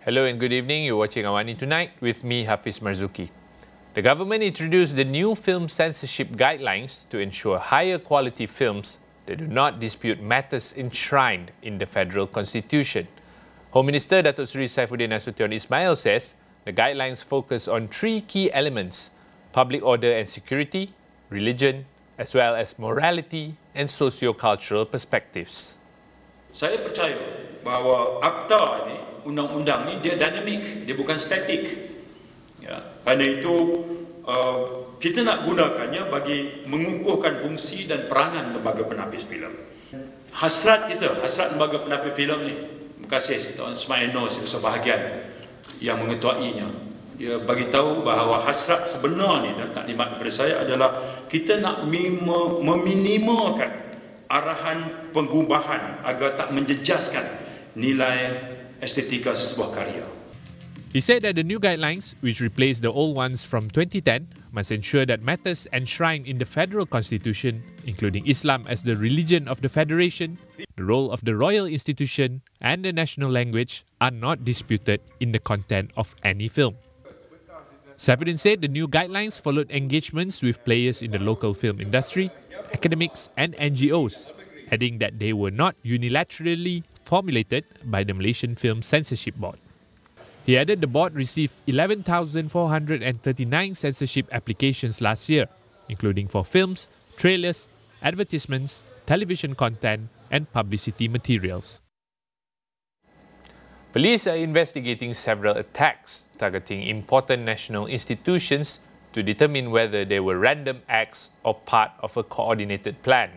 Hello and good evening. You're watching AWANI Tonight with me, Hafiz Marzukhi. The government introduced the new film censorship guidelines to ensure higher quality films that do not dispute matters enshrined in the federal constitution. Home Minister Datuk Seri Saifuddin Nasution Ismail says the guidelines focus on three key elements: public order and security, religion, as well as morality and socio-cultural perspectives. Saya percaya bahawa akta ni, undang-undang ni, dia dinamik, dia bukan statik. Ya, kerana itu kita nak gunakannya bagi mengukuhkan fungsi dan peranan lembaga penapis filem. Hasrat kita, hasrat lembaga penapis filem ni, terima kasih Tuan Smaino sebahagian yang mengetuainya. Dia bagi tahu bahawa hasrat sebenar ni dan taklimat daripada saya adalah kita nak meminimalkan arahan pengubahan agar tak menjejaskan nilai estetika sesebuah karya. He said that the new guidelines, which replace the old ones from 2010, must ensure that matters enshrined in the federal constitution, including Islam as the religion of the federation, the role of the royal institution, and the national language, are not disputed in the content of any film. Saifuddin said the new guidelines followed engagements with players in the local film industry, academics and NGOs, adding that they were not unilaterally formulated by the Malaysian Film Censorship Board. He added the board received 11,439 censorship applications last year, including for films, trailers, advertisements, television content and publicity materials. Police are investigating several attacks targeting important national institutions to determine whether they were random acts or part of a coordinated plan.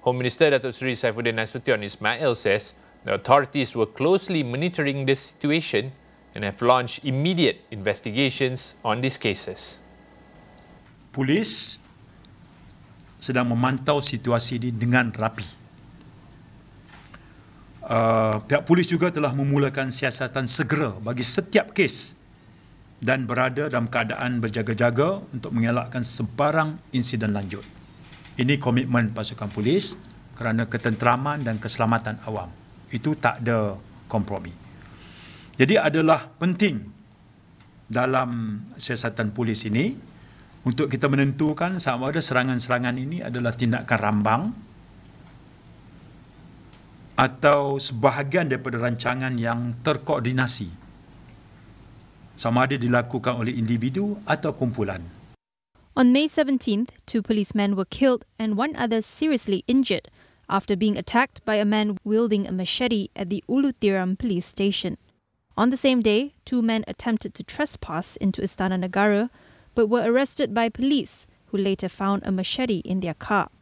Home Minister Datuk Seri Saifuddin Nasution Ismail says the authorities were closely monitoring the situation and have launched immediate investigations on these cases. Polis sedang memantau situasi ini dengan rapi. Pihak polis juga telah memulakan siasatan segera bagi setiap kes dan berada dalam keadaan berjaga-jaga untuk mengelakkan sebarang insiden lanjut. Ini komitmen pasukan polis kerana ketenteraman dan keselamatan awam. Itu tak ada kompromi. Jadi adalah penting dalam siasatan polis ini untuk kita menentukan sama ada serangan-serangan ini adalah tindakan rambang atau sebahagian daripada rancangan yang terkoordinasi, sama ada dilakukan oleh individu atau kumpulan. On May 17th, 2 policemen were killed and one other seriously injured after being attacked by a man wielding a machete at the Ulu Tiram police station. On the same day, 2 men attempted to trespass into Istana Negara but were arrested by police, who later found a machete in their car.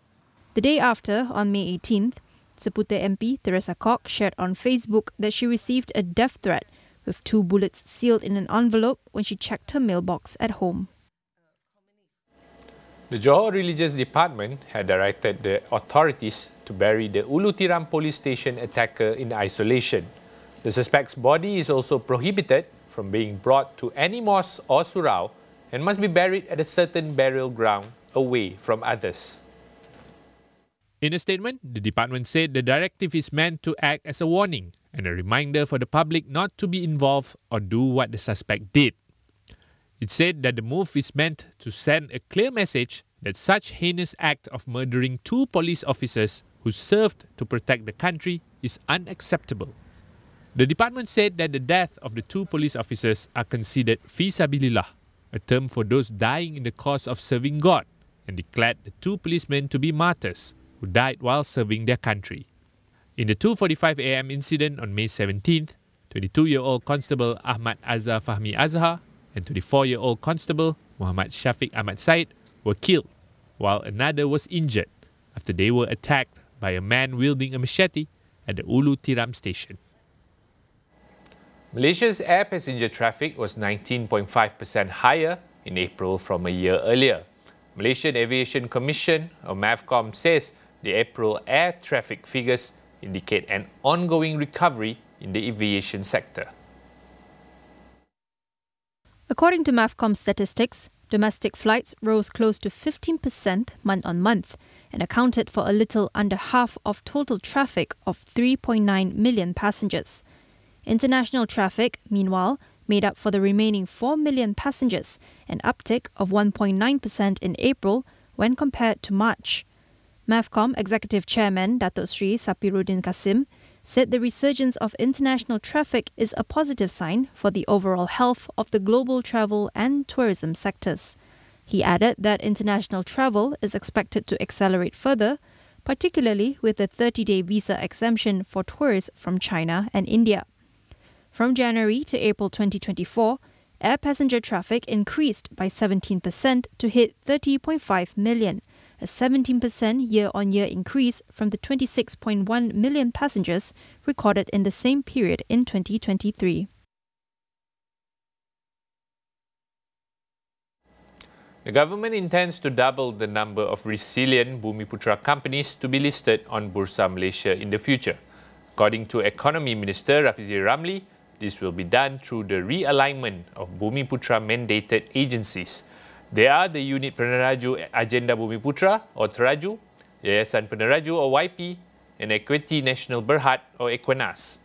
The day after, on May 18th, Seputeh MP Teresa Kok shared on Facebook that she received a death threat with 2 bullets sealed in an envelope when she checked her mailbox at home. The Johor Religious Department had directed the authorities to bury the Ulu Tiram police station attacker in isolation. The suspect's body is also prohibited from being brought to any mosque or surau and must be buried at a certain burial ground away from others. In a statement, the department said the directive is meant to act as a warning and a reminder for the public not to be involved or do what the suspect did. It said that the move is meant to send a clear message that such heinous act of murdering 2 police officers who served to protect the country is unacceptable. The department said that the death of the 2 police officers are considered fi sabilillah, a term for those dying in the cause of serving God, and declared the 2 policemen to be martyrs who died while serving their country. In the 2:45 a.m. incident on May 17th, 22-year-old Constable Ahmad Azhar Fahmi Azhar and 24-year-old Constable Muhammad Shafiq Ahmad Said were killed, while another was injured after they were attacked by a man wielding a machete at the Ulu Tiram station. Malaysia's air passenger traffic was 19.5% higher in April from a year earlier. Malaysian Aviation Commission, or MAVCOM, says the April air traffic figures indicate an ongoing recovery in the aviation sector. According to MAVCOM statistics, domestic flights rose close to 15% month-on-month and accounted for a little under half of total traffic of 3.9 million passengers. International traffic, meanwhile, made up for the remaining 4 million passengers, an uptick of 1.9% in April when compared to March. MAVCOM Executive Chairman Datuk Sri Sapiruddin Kasim said the resurgence of international traffic is a positive sign for the overall health of the global travel and tourism sectors. He added that international travel is expected to accelerate further, particularly with the 30-day visa exemption for tourists from China and India. From January to April 2024, air passenger traffic increased by 17% to hit 30.5 million, a 17% year-on-year increase from the 26.1 million passengers recorded in the same period in 2023. The government intends to double the number of resilient Bumiputra companies to be listed on Bursa Malaysia in the future. According to Economy Minister Hafiz Ramli, this will be done through the realignment of Bumiputra mandated agencies. They are the Unit Peneraju Agenda Bumiputra or Teraju, Yayasan Peneraju or YP, and Equity National Berhad or Equinas.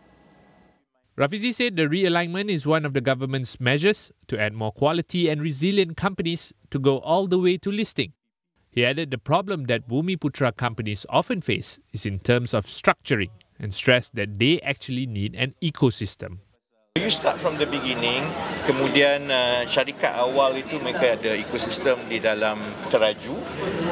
Rafizi said the realignment is one of the government's measures to add more quality and resilient companies to go all the way to listing. He added the problem that Bumiputra companies often face is in terms of structuring and stressed that they actually need an ecosystem. You start from the beginning, kemudian syarikat awal itu mereka ada ekosistem di dalam Teraju,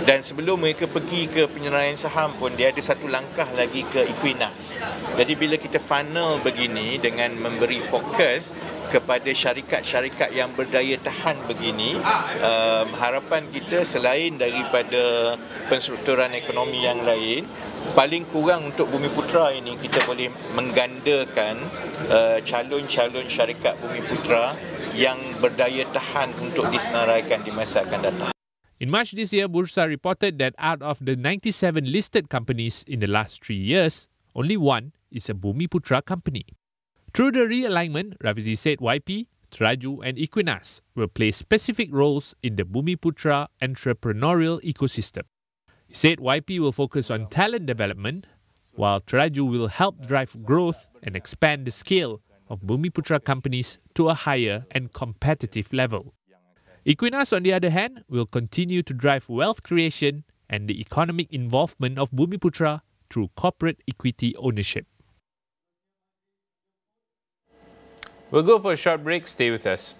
dan sebelum mereka pergi ke penyeraian saham pun dia ada satu langkah lagi ke Equinas. Jadi bila kita funnel begini dengan memberi fokus kepada syarikat-syarikat yang berdaya tahan begini, harapan kita selain daripada penstrukturan ekonomi yang lain, paling kurang untuk Bumiputra ini kita boleh menggandakan calon-calon syarikat Bumiputra yang berdaya tahan untuk disenaraikan di masa akan datang. In March this year, Bursa reported that out of the 97 listed companies in the last 3 years, only one is a Bumiputra company. Through the realignment, Rafizi said YP, Teraju and Equinas will play specific roles in the Bumiputra entrepreneurial ecosystem. He said YP will focus on talent development, while Teraju will help drive growth and expand the scale of Bumiputra companies to a higher and competitive level. Equinas, on the other hand, will continue to drive wealth creation and the economic involvement of Bumiputra through corporate equity ownership. We'll go for a short break. Stay with us.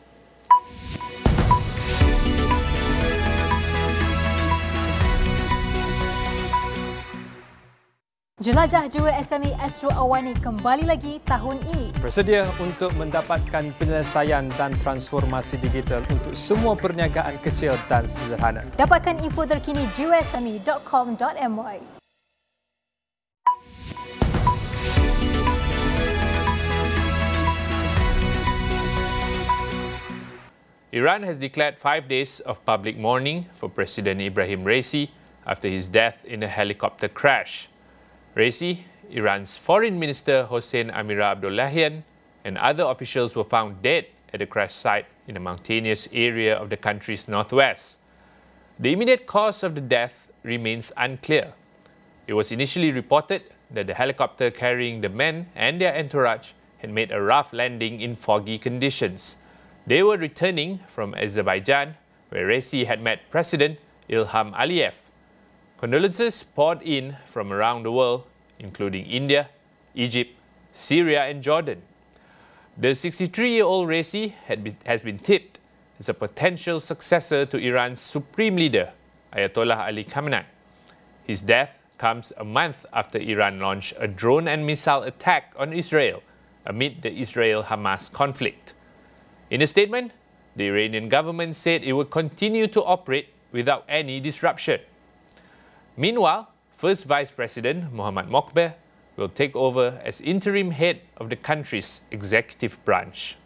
Jelajah jua SME Astro AWANI kembali lagi tahun ini. Bersedia untuk mendapatkan penyelesaian dan transformasi digital untuk semua perniagaan kecil dan sederhana. Dapatkan info terkini jusme.com.my. Iran has declared 5 days of public mourning for President Ebrahim Raisi after his death in a helicopter crash. Raisi, Iran's Foreign Minister Hossein Amir-Abdollahian, and other officials were found dead at the crash site in a mountainous area of the country's northwest. The immediate cause of the death remains unclear. It was initially reported that the helicopter carrying the men and their entourage had made a rough landing in foggy conditions. They were returning from Azerbaijan, where Raisi had met President Ilham Aliyev. Condolences poured in from around the world, including India, Egypt, Syria and Jordan. The 63-year-old Raisi has been tipped as a potential successor to Iran's supreme leader, Ayatollah Ali Khamenei. His death comes a month after Iran launched a drone and missile attack on Israel amid the Israel-Hamas conflict. In a statement, the Iranian government said it would continue to operate without any disruption. Meanwhile, First Vice President Mohammad Mokber will take over as interim head of the country's executive branch.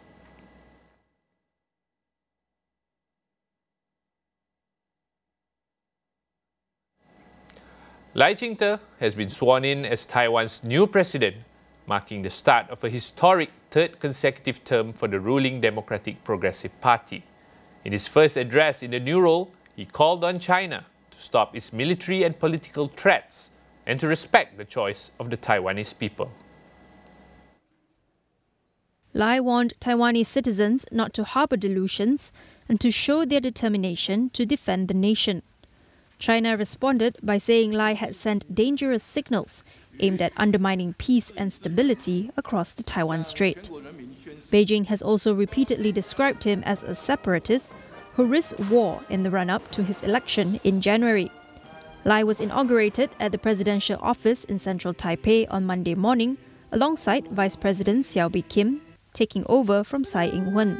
Lai Ching-te has been sworn in as Taiwan's new president, marking the start of a historic third consecutive term for the ruling Democratic Progressive Party. In his first address in the new role, he called on China to stop its military and political threats and to respect the choice of the Taiwanese people. Lai warned Taiwanese citizens not to harbor delusions and to show their determination to defend the nation. China responded by saying Lai had sent dangerous signals aimed at undermining peace and stability across the Taiwan Strait. Beijing has also repeatedly described him as a separatist who risked war in the run-up to his election in January. Lai was inaugurated at the presidential office in central Taipei on Monday morning, alongside Vice President Hsiao Bi-khim, taking over from Tsai Ing-wen.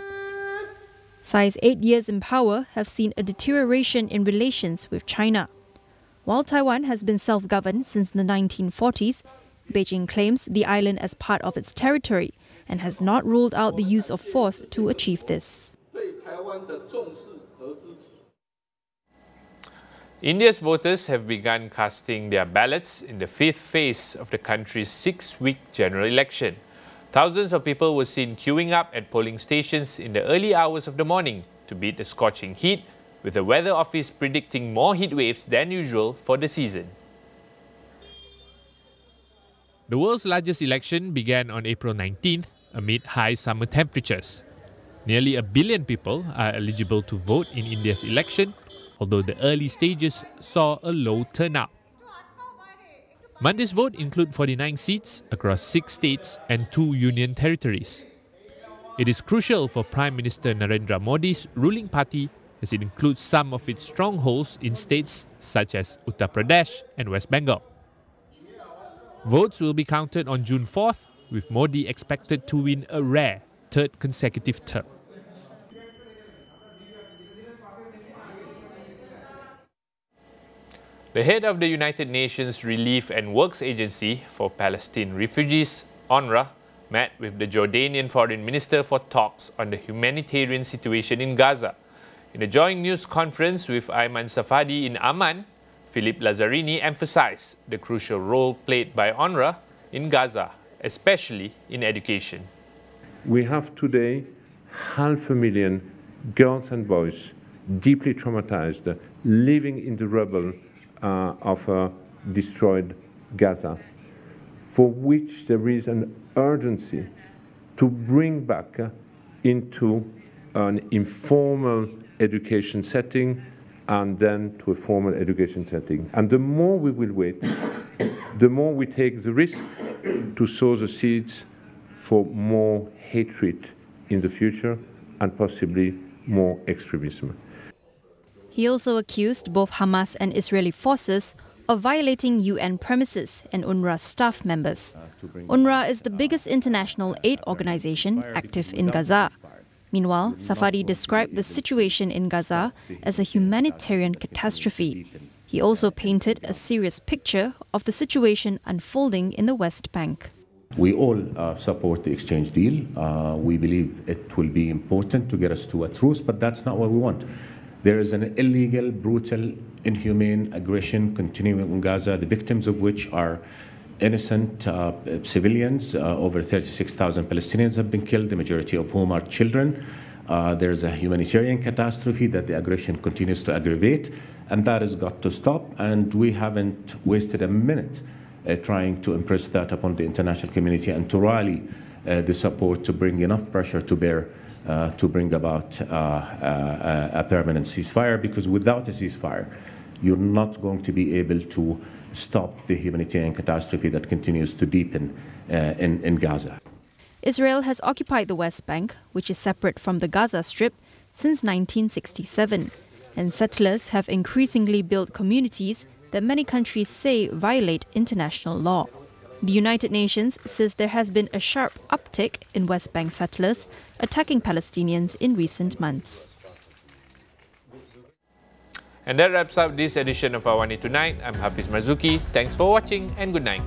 Tsai's 8 years in power have seen a deterioration in relations with China. While Taiwan has been self-governed since the 1940s, Beijing claims the island as part of its territory and has not ruled out the use of force to achieve this. India's voters have begun casting their ballots in the fifth phase of the country's 6-week general election. Thousands of people were seen queuing up at polling stations in the early hours of the morning to beat the scorching heat, with the weather office predicting more heat waves than usual for the season. The world's largest election began on April 19th amid high summer temperatures. Nearly 1 billion people are eligible to vote in India's election, although the early stages saw a low turnout. Monday's vote include 49 seats across 6 states and 2 union territories. It is crucial for Prime Minister Narendra Modi's ruling party as it includes some of its strongholds in states such as Uttar Pradesh and West Bengal. Votes will be counted on June 4th, with Modi expected to win a rare third consecutive term. The head of the United Nations Relief and Works Agency for Palestine Refugees, UNRWA, met with the Jordanian Foreign Minister for talks on the humanitarian situation in Gaza. In a joint news conference with Ayman Safadi in Amman, Philippe Lazzarini emphasized the crucial role played by UNRWA in Gaza, especially in education. We have today 500,000 girls and boys deeply traumatized, living in the rubble of destroyed Gaza, for which there is an urgency to bring back into an informal education setting and then to a formal education setting. And the more we will wait, the more we take the risk to sow the seeds for more hatred in the future and possibly more extremism. He also accused both Hamas and Israeli forces of violating UN premises and UNRWA staff members. UNRWA is the biggest international aid organization active in Gaza. Meanwhile, Safadi described the situation in Gaza as a humanitarian catastrophe. He also painted a serious picture of the situation unfolding in the West Bank. We all support the exchange deal. We believe it will be important to get us to a truce, but that's not what we want. There is an illegal, brutal, inhumane aggression continuing in Gaza, the victims of which are innocent civilians. Over 36,000 Palestinians have been killed, the majority of whom are children. There's a humanitarian catastrophe that the aggression continues to aggravate, and that has got to stop, and we haven't wasted a minute trying to impress that upon the international community and to rally the support to bring enough pressure to bear to bring about a permanent ceasefire, because without a ceasefire, you're not going to be able to stop the humanitarian catastrophe that continues to deepen in Gaza. Israel has occupied the West Bank, which is separate from the Gaza Strip, since 1967, and settlers have increasingly built communities that many countries say violate international law. The United Nations says there has been a sharp uptick in West Bank settlers attacking Palestinians in recent months. And that wraps up this edition of AWANI Tonight. I'm Hafiz Marzukhi. Thanks for watching and good night.